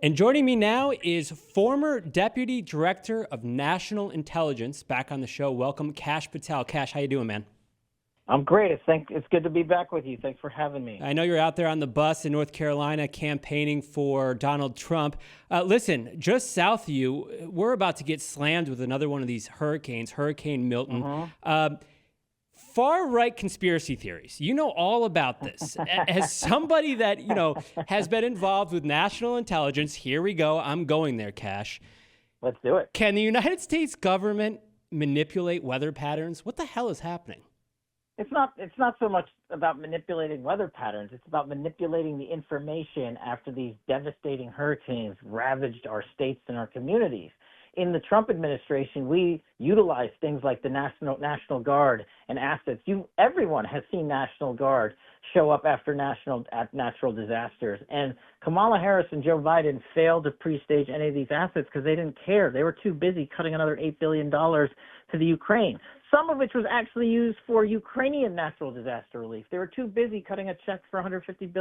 And joining me now is former Deputy Director of National Intelligence, back on the show. Welcome, Kash Patel. Kash, how you doing, man? I'm great. It's good to be back with you. Thanks for having me. I know you're out there on the bus in North Carolina campaigning for Donald Trump. Listen, just south of you, we're about to get slammed with another one of these hurricanes, Hurricane Milton. Far-right conspiracy theories. You know all about this. As somebody that, has been involved with national intelligence, here we go. I'm going there, Kash. Let's do it. Can the United States government manipulate weather patterns? What the hell is happening? It's not so much about manipulating weather patterns. It's about manipulating the information after these devastating hurricanes ravaged our states and our communities. In the Trump administration, we utilize things like the National Guard and assets. Everyone has seen National Guard show up after natural disasters. And Kamala Harris and Joe Biden failed to pre-stage any of these assets because they didn't care. They were too busy cutting another $8 billion to the Ukraine, some of which was actually used for Ukrainian natural disaster relief. They were too busy cutting a check for $150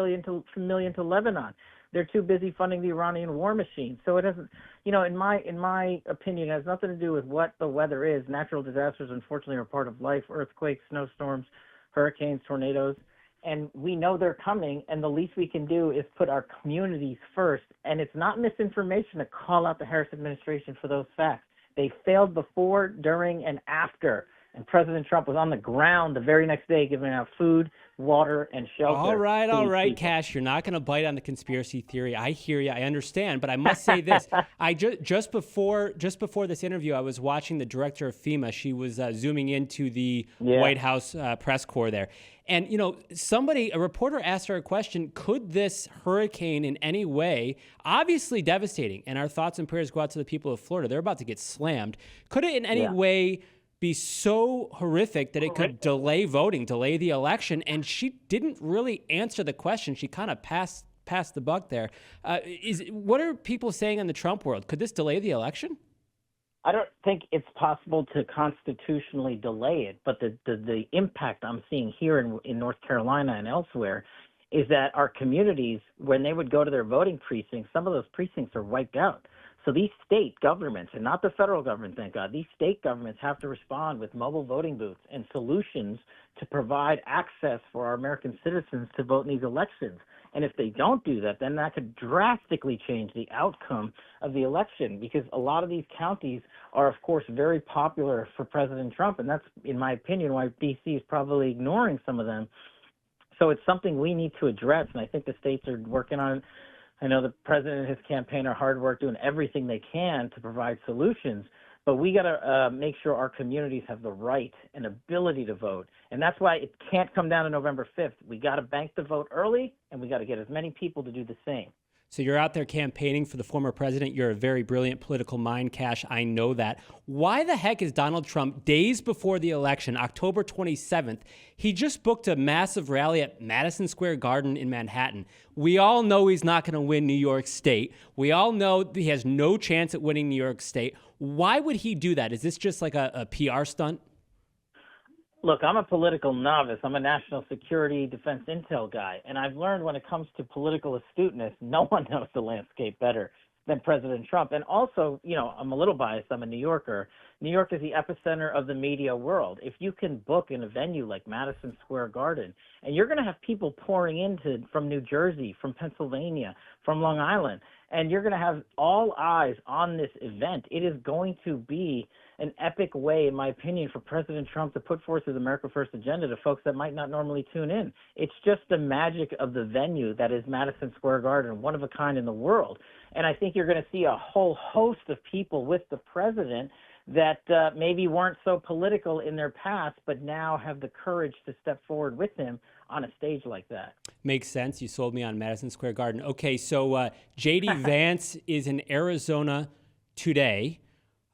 million to Lebanon. They're too busy funding the Iranian war machine. So it doesn't, in my opinion, it has nothing to do with what the weather is. Natural disasters, unfortunately, are part of life: earthquakes, snowstorms, hurricanes, tornadoes. And we know they're coming, and the least we can do is put our communities first. And it's not misinformation to call out the Harris administration for those facts. They failed before, during, and after. And President Trump was on the ground the very next day giving out food, water, and shelter. All right, Kash. You're not going to bite on the conspiracy theory. I hear you. I understand. But I must say this. Just before this interview, I was watching the director of FEMA. She was zooming into the White House press corps there. And, a reporter asked her a question: could this hurricane in any way, obviously devastating, and our thoughts and prayers go out to the people of Florida, they're about to get slammed, could it in any way be so horrific that it could delay voting, delay the election? And she didn't really answer the question. She kind of passed the buck there. What are people saying in the Trump world? Could this delay the election? I don't think it's possible to constitutionally delay it, but the impact I'm seeing here in North Carolina and elsewhere is that our communities, when they would go to their voting precincts, some of those precincts are wiped out. So these state governments, and not the federal government, thank God, these state governments have to respond with mobile voting booths and solutions to provide access for our American citizens to vote in these elections. And if they don't do that, then that could drastically change the outcome of the election, because a lot of these counties are, of course, very popular for President Trump. And that's, in my opinion, why D.C. is probably ignoring some of them. So it's something we need to address, and I think the states are working on it. I know the president and his campaign are hard work doing everything they can to provide solutions, but we got to make sure our communities have the right and ability to vote. And that's why it can't come down to November 5th. We got to bank the vote early, and we got to get as many people to do the same. So you're out there campaigning for the former president. You're a very brilliant political mind, Kash. I know that. Why the heck is Donald Trump, days before the election, October 27th, he just booked a massive rally at Madison Square Garden in Manhattan? We all know he's not going to win New York State. We all know he has no chance at winning New York State. Why would he do that? Is this just like a PR stunt? Look, I'm a political novice. I'm a national security defense intel guy. And I've learned when it comes to political astuteness, no one knows the landscape better than President Trump. And also, I'm a little biased. I'm a New Yorker. New York is the epicenter of the media world. If you can book in a venue like Madison Square Garden, and you're going to have people pouring in from New Jersey, from Pennsylvania, from Long Island, and you're going to have all eyes on this event, it is going to be an epic way, in my opinion, for President Trump to put forth his America First agenda to folks that might not normally tune in. It's just the magic of the venue that is Madison Square Garden, one of a kind in the world. And I think you're going to see a whole host of people with the president that maybe weren't so political in their past, but now have the courage to step forward with him on a stage like that. Makes sense. You sold me on Madison Square Garden. Okay, so J.D. Vance is in Arizona today.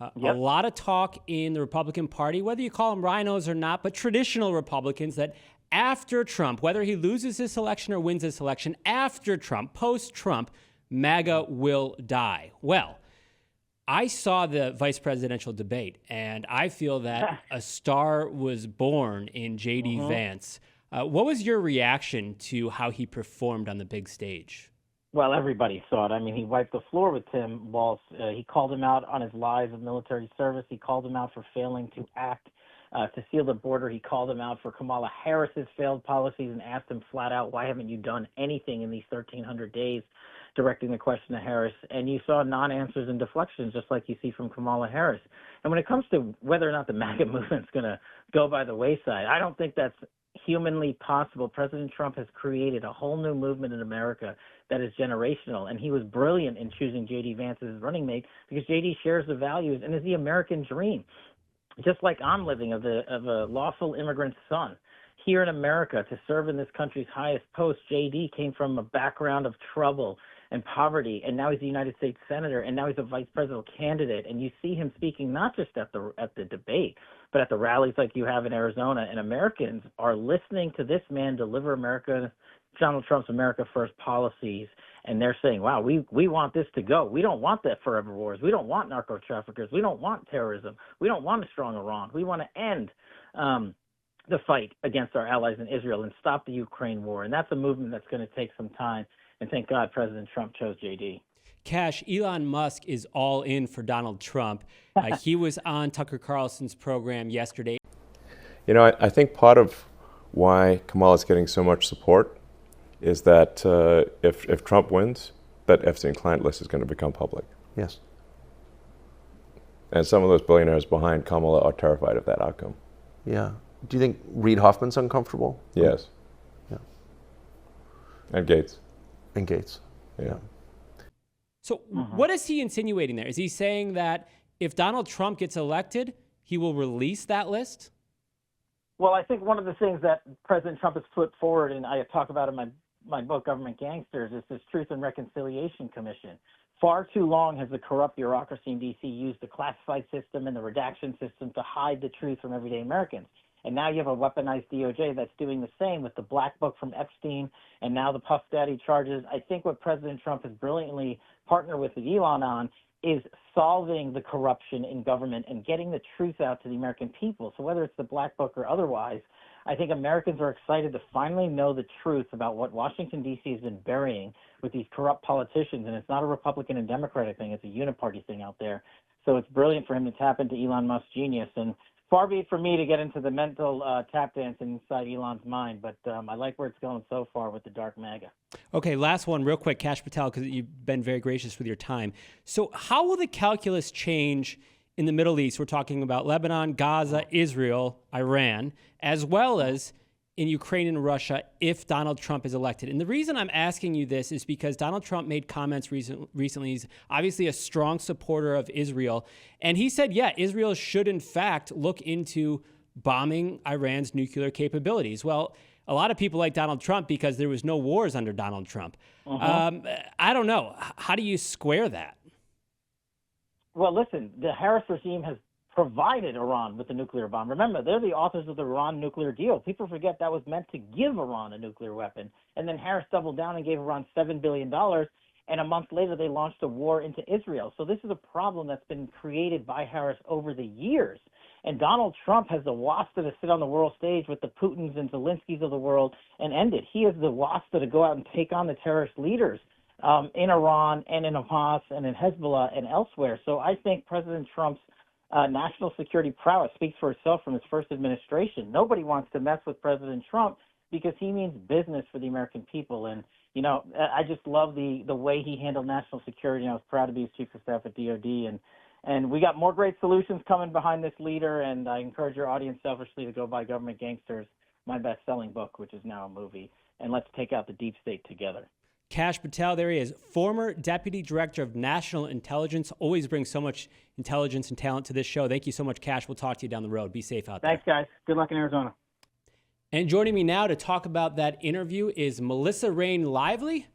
A lot of talk in the Republican Party, whether you call them rhinos or not, but traditional Republicans, that after Trump, whether he loses this election or wins this election, after Trump, post-Trump, MAGA will die. Well, I saw the vice presidential debate, and I feel that a star was born in J.D. Vance. What was your reaction to how he performed on the big stage? Well, everybody saw it. I mean, he wiped the floor with Tim Walz. He called him out on his lies of military service. He called him out for failing to act to seal the border. He called him out for Kamala Harris's failed policies and asked him flat out, why haven't you done anything in these 1,300 days, directing the question to Harris? And you saw non-answers and deflections, just like you see from Kamala Harris. And when it comes to whether or not the MAGA movement's going to go by the wayside, I don't think that's humanly possible. President Trump has created a whole new movement in America that is generational, and he was brilliant in choosing J.D. Vance as his running mate because J.D. shares the values and is the American dream, just like I'm living, of a lawful immigrant son here in America to serve in this country's highest post. J.D. came from a background of trouble and poverty, and now he's a United States senator, and now he's a vice presidential candidate. And you see him speaking not just at the debate, but at the rallies like you have in Arizona. And Americans are listening to this man deliver Donald Trump's America First policies, and they're saying, wow, we want this to go. We don't want that forever wars. We don't want narco traffickers. We don't want terrorism. We don't want a strong Iran. We want to end the fight against our allies in Israel and stop the Ukraine war. And that's a movement that's going to take some time. And thank God President Trump chose JD. Kash, Elon Musk is all in for Donald Trump. He was on Tucker Carlson's program yesterday. You know, I think part of why Kamala is getting so much support is that if Trump wins, that Epstein client list is going to become public. Yes. And some of those billionaires behind Kamala are terrified of that outcome. Yeah. Do you think Reid Hoffman's uncomfortable? Yes. Yeah. And Gates. And Gates. Yeah. So what is he insinuating there? Is he saying that if Donald Trump gets elected, he will release that list? Well, I think one of the things that President Trump has put forward, and I talk about in my book, Government Gangsters, is this Truth and Reconciliation Commission. Far too long has the corrupt bureaucracy in D.C. used the classified system and the redaction system to hide the truth from everyday Americans. And now you have a weaponized DOJ that's doing the same with the black book from Epstein and now the Puff Daddy charges. I think what President Trump has brilliantly partnered with Elon on is solving the corruption in government and getting the truth out to the American people. So whether it's the black book or otherwise, I think Americans are excited to finally know the truth about what Washington, D.C. has been burying with these corrupt politicians. And it's not a Republican and Democratic thing. It's a uniparty thing out there. So it's brilliant for him to tap into Elon Musk's genius. And far be it for me to get into the mental tap dance inside Elon's mind, but I like where it's going so far with the dark MAGA. Okay, last one real quick, Kash Patel, because you've been very gracious with your time. So how will the calculus change in the Middle East? We're talking about Lebanon, Gaza, Israel, Iran, as well as in Ukraine and Russia if Donald Trump is elected. And the reason I'm asking you this is because Donald Trump made comments recently. He's obviously a strong supporter of Israel. And he said, yeah, Israel should in fact look into bombing Iran's nuclear capabilities. Well, a lot of people like Donald Trump because there was no wars under Donald Trump. I don't know. How do you square that? Well, listen, the Harris regime has provided Iran with the nuclear bomb. Remember, they're the authors of the Iran nuclear deal. People forget that was meant to give Iran a nuclear weapon. And then Harris doubled down and gave Iran $7 billion. And a month later, they launched a war into Israel. So this is a problem that's been created by Harris over the years. And Donald Trump has the wasta to sit on the world stage with the Putins and Zelenskys of the world and end it. He has the wasta to go out and take on the terrorist leaders in Iran and in Hamas and in Hezbollah and elsewhere. So I think President Trump's national security prowess speaks for itself from his first administration. Nobody wants to mess with President Trump because he means business for the American people. And, you know, I just love the way he handled national security. And I was proud to be his chief of staff at DOD. And we got more great solutions coming behind this leader. And I encourage your audience selfishly to go buy Government Gangsters, my best-selling book, which is now a movie. And let's take out the deep state together. Kash Patel, there he is, former Deputy Director of National Intelligence. Always brings so much intelligence and talent to this show. Thank you so much, Kash. We'll talk to you down the road. Be safe out there. Thanks, guys. Good luck in Arizona. And joining me now to talk about that interview is Melissa Rein Lively.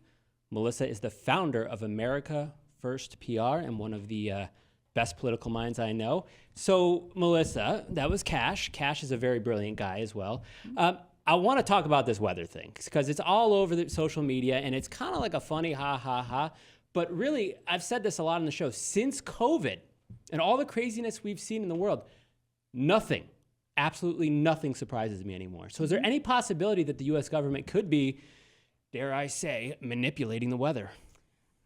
Melissa is the founder of America First PR and one of the best political minds I know. So, Melissa, that was Kash. Kash is a very brilliant guy as well. I want to talk about this weather thing because it's all over the social media and it's kind of like a funny ha ha ha. But really, I've said this a lot on the show. Since COVID and all the craziness we've seen in the world, nothing, absolutely nothing surprises me anymore. So is there any possibility that the U.S. government could be, dare I say, manipulating the weather?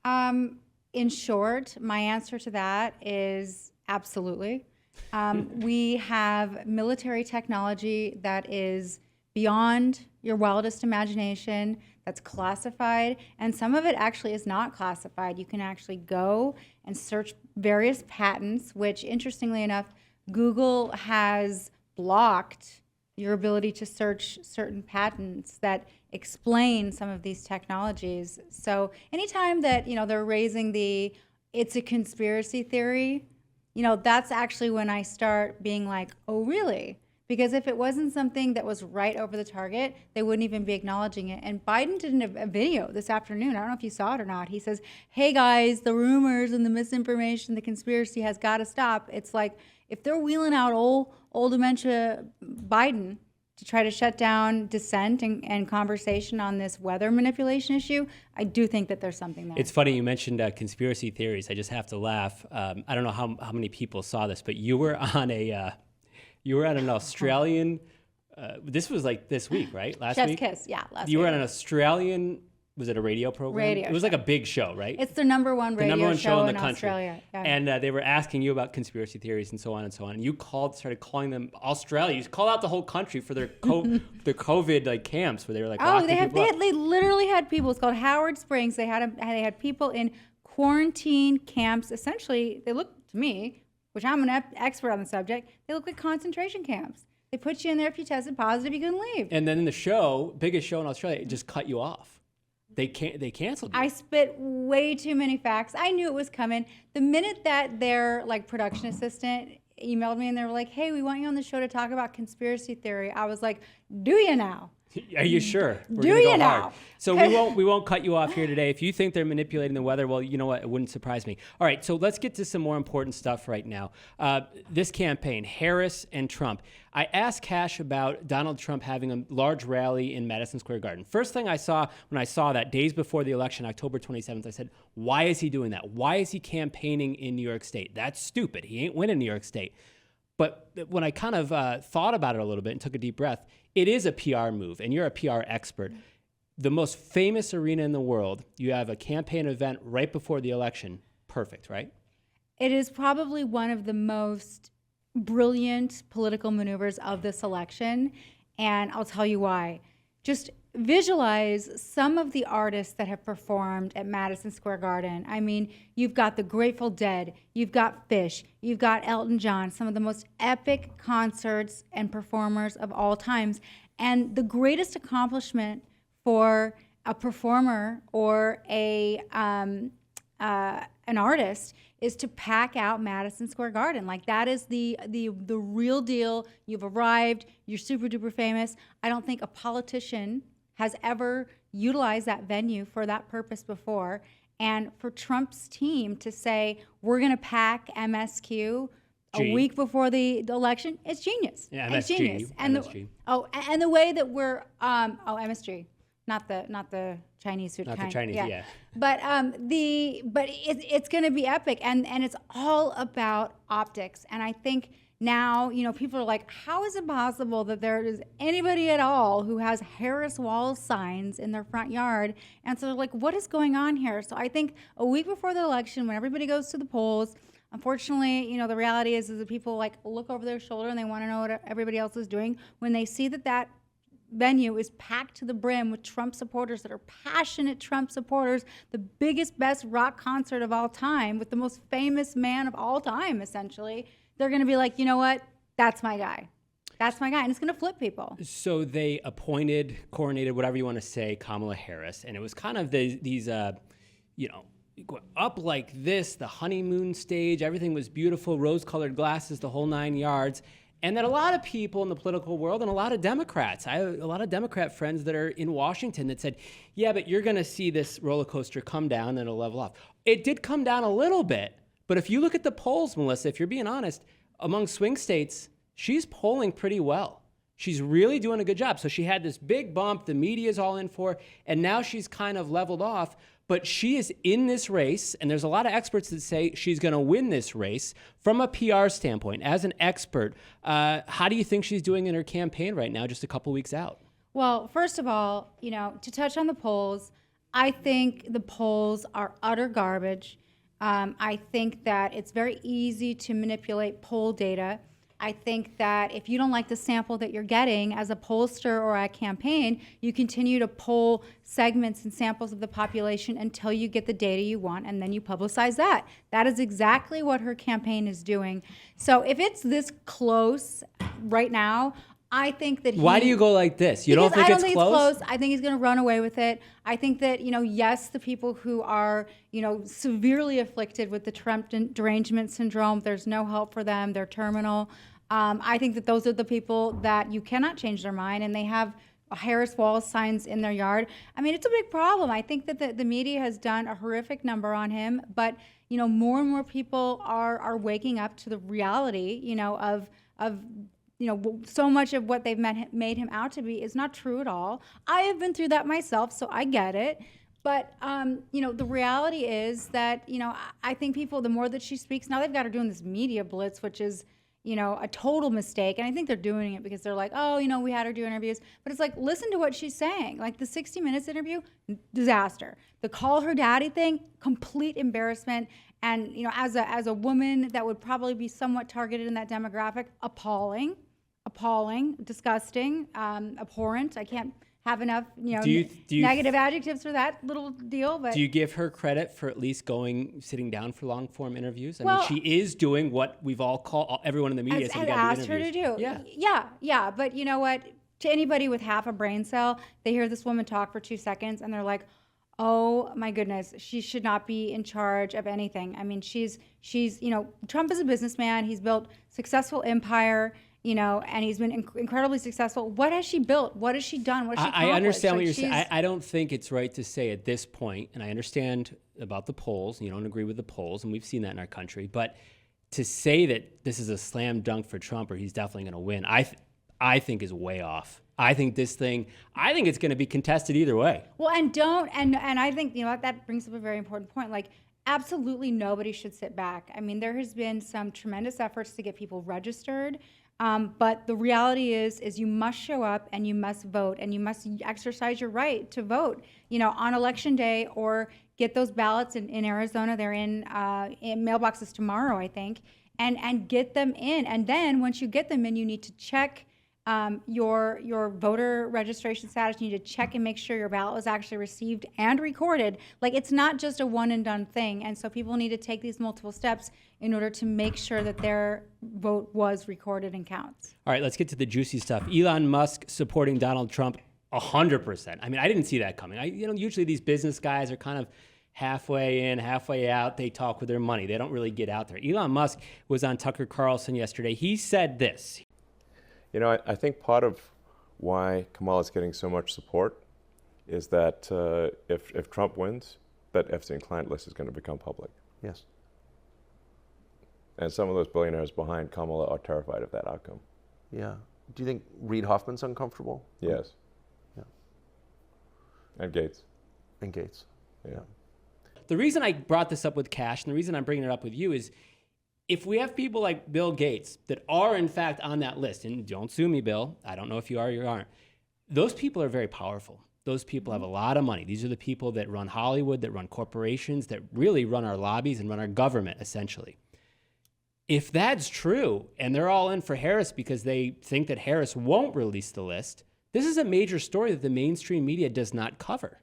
In short, my answer to that is absolutely. We have military technology that is beyond your wildest imagination, that's classified, and some of it actually is not classified. You can actually go and search various patents, which, interestingly enough, Google has blocked your ability to search certain patents that explain some of these technologies. So anytime that, they're raising it's a conspiracy theory, that's actually when I start being like, oh, really? Because if it wasn't something that was right over the target, they wouldn't even be acknowledging it. And Biden did a video this afternoon. I don't know if you saw it or not. He says, hey, guys, the rumors and the misinformation, the conspiracy has got to stop. It's like, if they're wheeling out old dementia Biden to try to shut down dissent and conversation on this weather manipulation issue, I do think that there's something there. It's funny you mentioned conspiracy theories. I just have to laugh. I don't know how many people saw this, but you were on an Australian. This was like this week, right? Last Chef's week. Kiss, yeah, last week. You were on an Australian. Was it a radio program? Radio It was show. like a big show, right? It's the number one radio show in the in country. Australia. Yeah. And they were asking you about conspiracy theories and so on and so on. And you started calling them Australia. You called out the whole country for their their COVID like camps where they were like, they literally had people. It's called Howard Springs. They had people in quarantine camps. Essentially, they look to me, which I'm an expert on the subject. They look like concentration camps. They put you in there. If you tested positive, you couldn't leave. And then in the show, biggest show in Australia, it just cut you off. They canceled you. I spit way too many facts. I knew it was coming. The minute that their production assistant emailed me and they were like, hey, we want you on the show to talk about conspiracy theory, I was like, do you now? Are you sure? Do you now? So we won't cut you off here today. If you think they're manipulating the weather, well, you know what? It wouldn't surprise me. All right, so let's get to some more important stuff right now. This campaign, Harris and Trump. I asked Kash about Donald Trump having a large rally in Madison Square Garden. First thing I saw when I saw that, days before the election, October 27th, I said, why is he doing that? Why is he campaigning in New York State? That's stupid. He ain't winning New York State. But when I kind of thought about it a little bit and took a deep breath, it is a PR move, and you're a PR expert. The most famous arena in the world, you have a campaign event right before the election. Perfect, right? It is probably one of the most brilliant political maneuvers of this election, and I'll tell you why. Just visualize some of the artists that have performed at Madison Square Garden. I mean, you've got the Grateful Dead, you've got Fish, you've got Elton John, some of the most epic concerts and performers of all times. And the greatest accomplishment for a performer or an artist is to pack out Madison Square Garden. Like, that is the real deal. You've arrived, you're super duper famous. I don't think a politician has ever utilized that venue for that purpose before. And for Trump's team to say, we're going to pack MSQ a week before the election, it's genius. Yeah, it's MSG. genius. MSG. And the way that we're MSG, not the Chinese food Not kind. the Chinese, yeah. But it's going to be epic, and it's all about optics. And I think now, people are like, how is it possible that there is anybody at all who has Harris Walls signs in their front yard? And so they're like, what is going on here? So I think a week before the election, when everybody goes to the polls, unfortunately, the reality is that people look over their shoulder and they want to know what everybody else is doing. When they see that venue is packed to the brim with Trump supporters that are passionate Trump supporters, the biggest, best rock concert of all time with the most famous man of all time, essentially, they're going to be like, you know what? That's my guy. That's my guy. And it's going to flip people. So they coronated, whatever you want to say, Kamala Harris. And it was kind of these up like this, the honeymoon stage. Everything was beautiful, rose-colored glasses, the whole 9 yards. And then a lot of people in the political world and a lot of Democrats, I have a lot of Democrat friends that are in Washington that said, yeah, but you're going to see this roller coaster come down and it'll level off. It did come down a little bit. But if you look at the polls, Melissa, if you're being honest, among swing states, she's polling pretty well. She's really doing a good job. So she had this big bump, the media's all in for, and now she's kind of leveled off. But she is in this race, and there's a lot of experts that say she's going to win this race. From a PR standpoint, as an expert, how do you think she's doing in her campaign right now, just a couple weeks out? Well, first of all, to touch on the polls, I think the polls are utter garbage. I think that it's very easy to manipulate poll data. I think that if you don't like the sample that you're getting as a pollster or a campaign, you continue to poll segments and samples of the population until you get the data you want, and then you publicize that. That is exactly what her campaign is doing. So if it's this close right now, I think that Why do you go like this? You don't think it's close? I think he's going to run away with it. I think that, yes, the people who are, severely afflicted with the Trump derangement syndrome, there's no help for them. They're terminal. I think that those are the people that you cannot change their mind, and they have Harris Wall signs in their yard. I mean, it's a big problem. I think that the media has done a horrific number on him, but, more and more people are waking up to the reality, of so much of what they've made him out to be is not true at all. I have been through that myself, so I get it. But, the reality is that, I think people, the more that she speaks, now they've got her doing this media blitz, which is, a total mistake. And I think they're doing it because they're like, oh, we had her do interviews. But it's like, listen to what she's saying. Like the 60 Minutes interview, disaster. The call her daddy thing, complete embarrassment. And, as a woman that would probably be somewhat targeted in that demographic, appalling, disgusting, abhorrent. I can't have enough, negative adjectives for that little deal. But do you give her credit for at least sitting down for long form interviews? I mean, she is doing what we've all called, everyone in the media has asked her to do. Yeah. But you know what? To anybody with half a brain cell, they hear this woman talk for 2 seconds and they're like, oh my goodness, she should not be in charge of anything. I mean, she's Trump is a businessman. He's built successful empire. And he's been incredibly successful. What has she built? What has she done? What has she accomplished? I understand what you're saying. I don't think it's right to say at this point, and I understand about the polls. You don't agree with the polls, and we've seen that in our country. But to say that this is a slam dunk for Trump or he's definitely going to win, I think is way off. I think it's going to be contested either way. Well, and I think, that brings up a very important point. Like, absolutely nobody should sit back. I mean, there has been some tremendous efforts to get people registered. But the reality is you must show up and you must vote and you must exercise your right to vote, on election day, or get those ballots in Arizona. They're in mailboxes tomorrow, I think, and get them in. And then once you get them in, you need to check your voter registration status. You need to check and make sure your ballot was actually received and recorded. Like, it's not just a one and done thing. And so people need to take these multiple steps in order to make sure that their vote was recorded and counts. All right, let's get to the juicy stuff. Elon Musk supporting Donald Trump 100%. I mean, I didn't see that coming. Usually these business guys are kind of halfway in, halfway out. They talk with their money. They don't really get out there. Elon Musk was on Tucker Carlson yesterday. He said this. I think part of why Kamala's getting so much support is that if Trump wins, that Epstein client list is going to become public. Yes. And some of those billionaires behind Kamala are terrified of that outcome. Yeah. Do you think Reid Hoffman's uncomfortable? Yes. Yeah. And Gates. Yeah. The reason I brought this up with Kash, and the reason I'm bringing it up with you is, if we have people like Bill Gates that are in fact on that list, and don't sue me, Bill, I don't know if you are or you aren't, those people are very powerful. Those people have a lot of money. These are the people that run Hollywood, that run corporations, that really run our lobbies and run our government, essentially. If that's true, and they're all in for Harris because they think that Harris won't release the list, this is a major story that the mainstream media does not cover.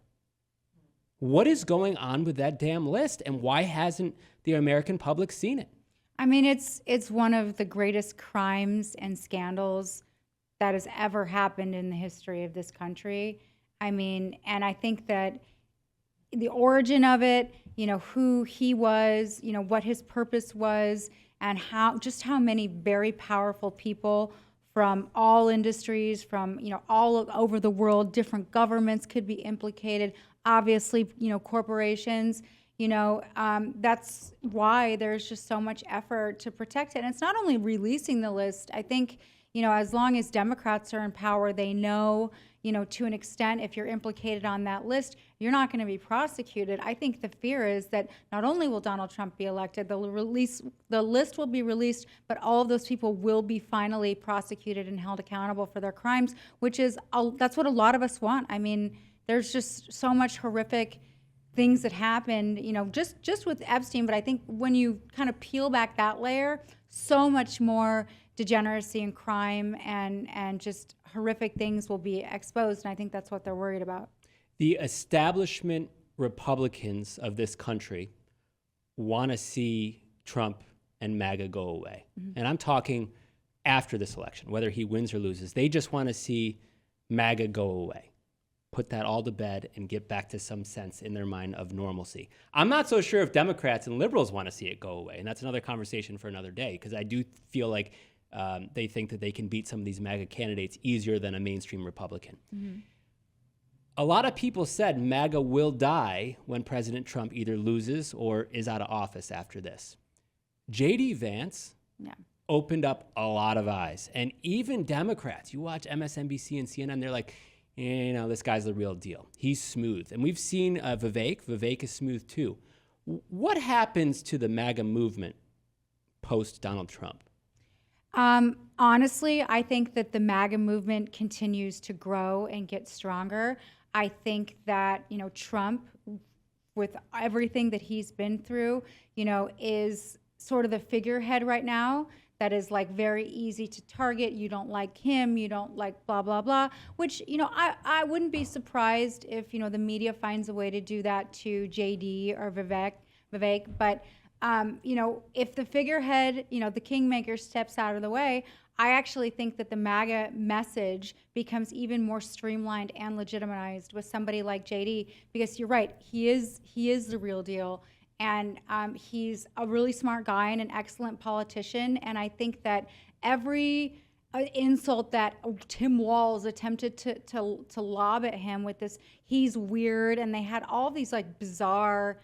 What is going on with that damn list, and why hasn't the American public seen it? I mean, it's one of the greatest crimes and scandals that has ever happened in the history of this country. I mean, and I think that the origin of it, who he was, what his purpose was, and how many very powerful people from all industries, from, all over the world, different governments could be implicated, obviously, corporations. That's why there's just so much effort to protect it. And it's not only releasing the list. I think, as long as Democrats are in power, they know, to an extent, if you're implicated on that list, you're not going to be prosecuted. I think the fear is that not only will Donald Trump be elected, the list will be released, but all of those people will be finally prosecuted and held accountable for their crimes, which is, that's what a lot of us want. I mean, There's just so much horrific things that happened, just with Epstein. But I think when you kind of peel back that layer, so much more degeneracy and crime and just horrific things will be exposed. And I think that's what they're worried about. The establishment Republicans of this country want to see Trump and MAGA go away. And I'm talking after this election, whether he wins or loses. They just want to see MAGA go away. Put that all to bed and get back to some sense in their mind of normalcy. I'm not so sure if Democrats and liberals want to see it go away. And that's another conversation for another day, because I do feel like they think that they can beat some of these MAGA candidates easier than a mainstream Republican. A lot of people said MAGA will die when President Trump either loses or is out of office after this. J.D. Vance opened up a lot of eyes. And even Democrats, you watch MSNBC and CNN, they're like, this guy's the real deal. He's smooth. And we've seen Vivek. Vivek is smooth too. What happens to the MAGA movement post Donald Trump? Honestly, I think that the MAGA movement continues to grow and get stronger. I think that, Trump, with everything that he's been through, is sort of the figurehead right now that is like very easy to target. You don't like him, you don't like blah, blah, blah, which, I wouldn't be surprised if, the media finds a way to do that to JD or Vivek. But, if the figurehead, the kingmaker steps out of the way, I actually think that the MAGA message becomes even more streamlined and legitimized with somebody like JD, because you're right, he is the real deal. And he's a really smart guy and an excellent politician. And I think that every insult that Tim Walz attempted to lob at him with this, he's weird, and they had all these like bizarre,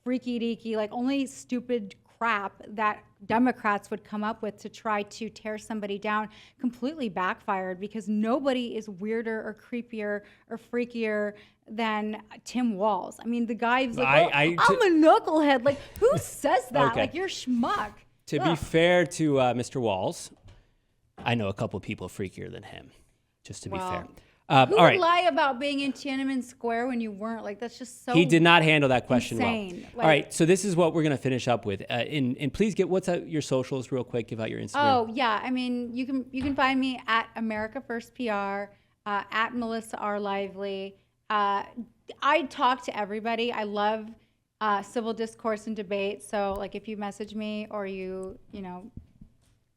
freaky deaky, like only stupid crap that Democrats would come up with to try to tear somebody down, completely backfired, because nobody is weirder or creepier or freakier than Tim Walz. I mean, the guy's like, I'm a knucklehead. Like, who says that? Okay. Like, you're schmuck. To be fair to Mr. Walz, I know a couple people freakier than him, just to be fair. Who all would right. lie about being in Tiananmen Square when you weren't? Like, that's just so He did not handle that question insane. well. All right, so this is what we're going to finish up with. And please what's your socials real quick. Give out your Instagram. Oh, yeah. I mean, you can find me at America First PR, at Melissa R. Lively. I talk to everybody. I love civil discourse and debate. So, like, if you message me or you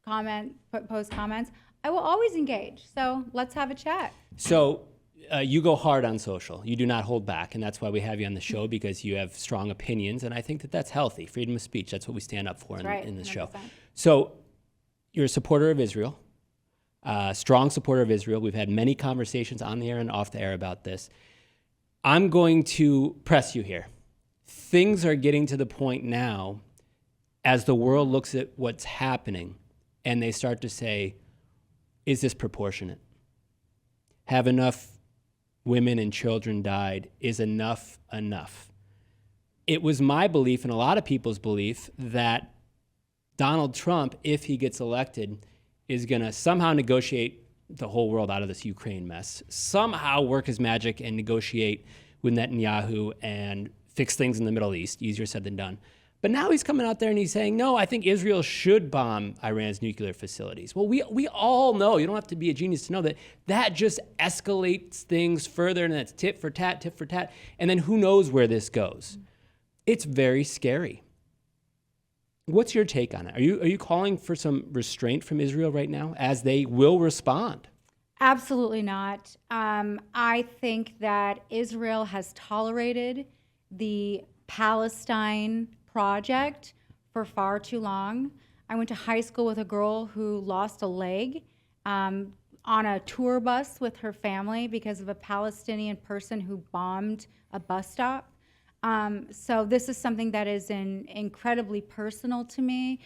comment, post comments, I will always engage. So let's have a chat. So you go hard on social. You do not hold back, and that's why we have you on the show, because you have strong opinions, and I think that that's healthy. Freedom of speech. That's what we stand up for in this show. So you're a supporter of Israel, strong supporter of Israel. We've had many conversations on the air and off the air about this. I'm going to press you here. Things are getting to the point now, as the world looks at what's happening, and they start to say, is this proportionate? Have enough women and children died? Is enough enough? It was my belief, and a lot of people's belief, that Donald Trump, if he gets elected, is going to somehow negotiate the whole world out of this Ukraine mess, somehow work his magic and negotiate with Netanyahu and fix things in the Middle East. Easier said than done. But now he's coming out there and he's saying, no, I think Israel should bomb Iran's nuclear facilities. Well, we all know, you don't have to be a genius to know that just escalates things further, and that's tit for tat, and then who knows where this goes. It's very scary. What's your take on it? Are you calling for some restraint from Israel right now, as they will respond? Absolutely not. I think that Israel has tolerated the Palestine project for far too long. I went to high school with a girl who lost a leg on a tour bus with her family because of a Palestinian person who bombed a bus stop. So this is something that is incredibly personal to me.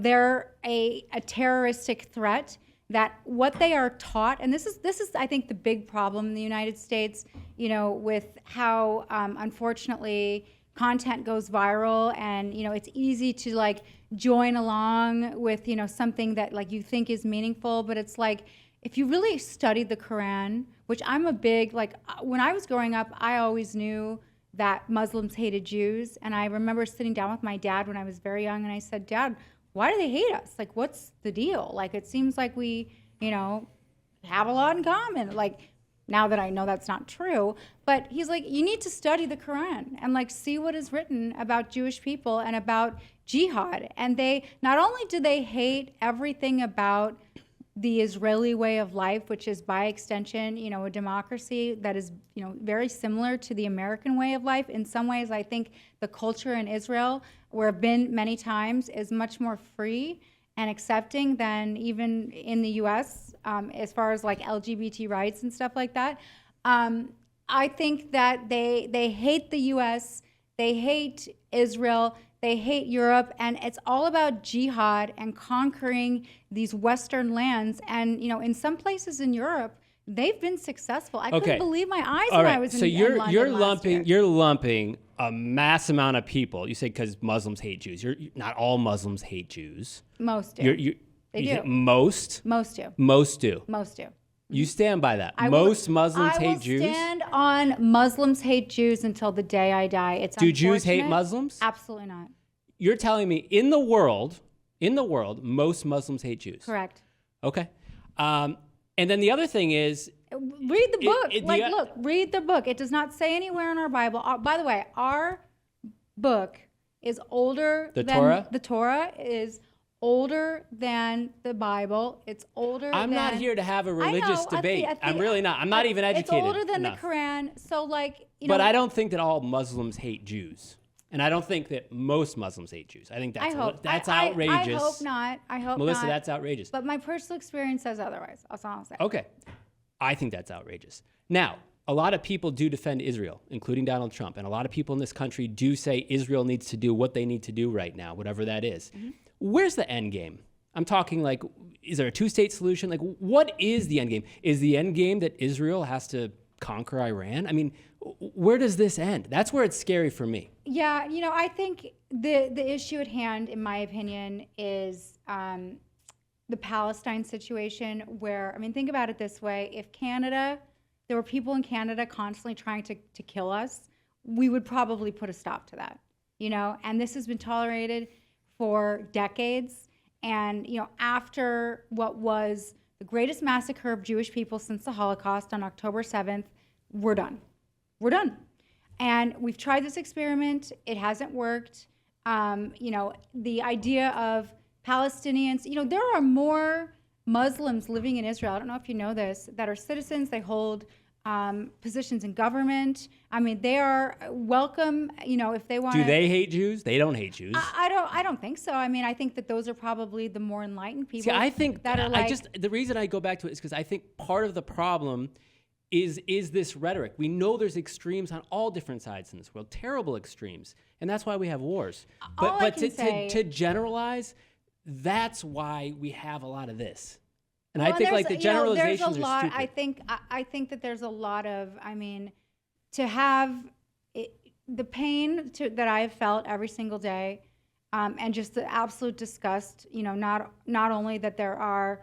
They're a terroristic threat, that what they are taught, and this is I think the big problem in the United States, with how unfortunately content goes viral, and it's easy to like join along with something that like you think is meaningful, but it's like if you really studied the Quran, which I'm a big, like, when I was growing up, I always knew that Muslims hated Jews. And I remember sitting down with my dad when I was very young, and I said, Dad, why do they hate us? Like, what's the deal? Like, it seems like we, have a lot in common. Like, now that I know that's not true. But he's like, you need to study the Quran and, like, see what is written about Jewish people and about jihad. And they, not only do they hate everything about the Israeli way of life, which is by extension, a democracy that is, very similar to the American way of life. In some ways, I think the culture in Israel, where I've been many times, is much more free and accepting than even in the U.S. As far as like LGBT rights and stuff like that. I think that they hate the U.S., they hate Israel, they hate Europe, and it's all about jihad and conquering these Western lands. And, in some places in Europe, they've been successful. I couldn't believe my eyes when I was in London last year. You're lumping a mass amount of people. You say because Muslims hate Jews. Not all Muslims hate Jews. Most do. They do. Most? Most do. Most do. Most do. You stand by that. Most Muslims hate Jews? I will stand on Muslims hate Jews until the day I die. It's Do Jews hate Muslims? Absolutely not. You're telling me in the world, most Muslims hate Jews? Correct. Okay. And then the other thing is, read the book. Look, read the book. It does not say anywhere in our Bible. By the way, our book is older than Torah? The Torah is older than the Bible. It's older I'm than... not here to have a religious debate. I'm really not. I'm not even educated It's older than enough. the Quran. So, But I don't think that all Muslims hate Jews. And I don't think that most Muslims hate Jews. I think that's outrageous. I hope not. Melissa, not. that's outrageous. But my personal experience says otherwise. That's all I'll say. Okay. I think that's outrageous. Now, a lot of people do defend Israel, including Donald Trump. And a lot of people in this country do say Israel needs to do what they need to do right now, whatever that is. Mm-hmm. Where's the end game? I'm talking like, is there a two-state solution? Like, what is the end game? Is the end game that Israel has to conquer Iran? I mean, where does this end? That's where it's scary for me. Yeah, I think the issue at hand, in my opinion, is the Palestine situation where, think about it this way. If there were people in Canada constantly trying to kill us, we would probably put a stop to that, and this has been tolerated for decades. And, after what was the greatest massacre of Jewish people since the Holocaust on October 7th, we're done. We're done. And we've tried this experiment. It hasn't worked. The idea of Palestinians, there are more Muslims living in Israel, I don't know if you know this, that are citizens. They hold positions in government. They are welcome, if they want to. Do they hate Jews? They don't hate Jews. I don't think so. I think that those are probably the more enlightened people. See, I think that are the reason I go back to it is because I think part of the problem is this rhetoric. We know there's extremes on all different sides in this world, terrible extremes, and that's why we have wars. But to generalize, that's why we have a lot of this. And I think like the generalizations are stupid. I think that there's a lot of, to have the pain that I have felt every single day, and just the absolute disgust. Not only that there are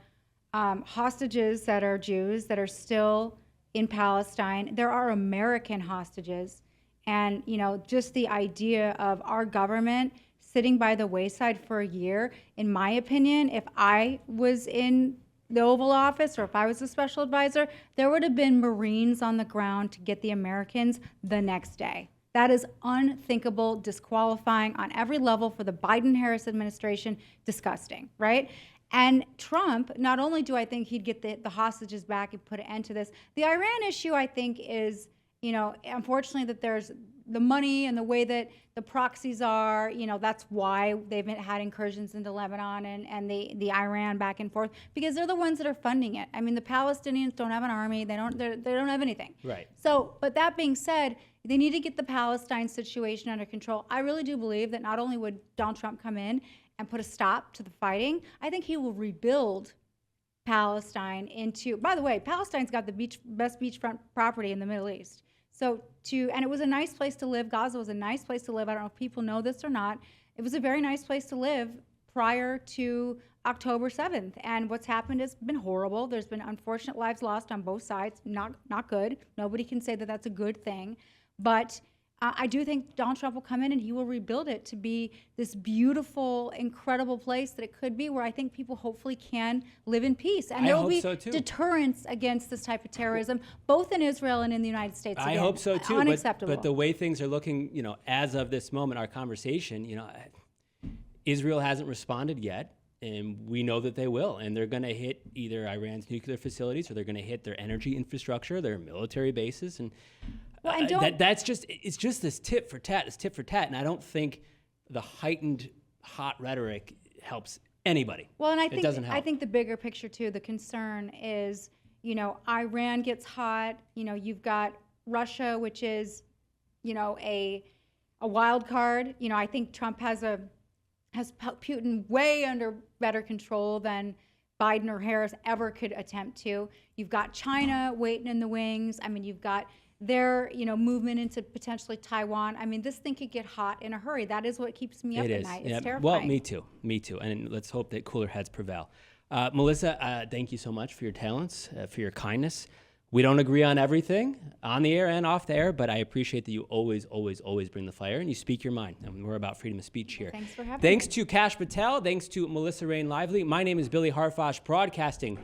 hostages that are Jews that are still in Palestine, there are American hostages, and just the idea of our government sitting by the wayside for a year. In my opinion, if I was in the Oval Office or if I was a special advisor, there would have been Marines on the ground to get the Americans the next day. That is unthinkable, disqualifying on every level for the Biden-Harris administration, disgusting, right? And Trump, not only do I think he'd get the hostages back and put an end to this, the Iran issue, I think, is, unfortunately that there's the money and the way that the proxies are, that's why they've had incursions into Lebanon and the Iran back and forth, because they're the ones that are funding it. The Palestinians don't have an army. They don't have anything. Right. So, but that being said, they need to get the Palestine situation under control. I really do believe that not only would Donald Trump come in and put a stop to the fighting, I think he will rebuild Palestine into, by the way, Palestine's got the best beachfront property in the Middle East. So and it was a nice place to live. Gaza was a nice place to live. I don't know if people know this or not. It was a very nice place to live prior to October 7th. And what's happened has been horrible. There's been unfortunate lives lost on both sides. Not good. Nobody can say that that's a good thing. But I do think Donald Trump will come in and he will rebuild it to be this beautiful, incredible place that it could be, where I think people hopefully can live in peace. And there will be deterrence against this type of terrorism, both in Israel and in the United States. I hope so too. Unacceptable. But the way things are looking, as of this moment, our conversation, Israel hasn't responded yet. And we know that they will, and they're going to hit either Iran's nuclear facilities, or they're going to hit their energy infrastructure, their military bases, and it's just this tit for tat, and I don't think the heightened hot rhetoric helps anybody. Well, and it doesn't help. I think the bigger picture too, the concern is, Iran gets hot. You've got Russia, which is, a wild card. I think Trump has Putin way under better control than Biden or Harris ever could attempt to. You've got China waiting in the wings. I mean, you've got their, movement into potentially Taiwan. I mean, this thing could get hot in a hurry. That is what keeps me up at night. It's terrifying. Well, me too. And let's hope that cooler heads prevail. Melissa, thank you so much for your talents, for your kindness. We don't agree on everything on the air and off the air, but I appreciate that you always bring the fire and you speak your mind. And we're about freedom of speech here. Thanks for having me. Thanks to Kash Patel. Thanks to Melissa Rein Lively. My name is Billy Harfosh, broadcasting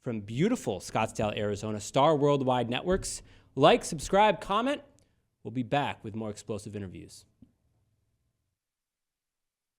from beautiful Scottsdale, Arizona, Star Worldwide Networks. Like, subscribe, comment. We'll be back with more explosive interviews.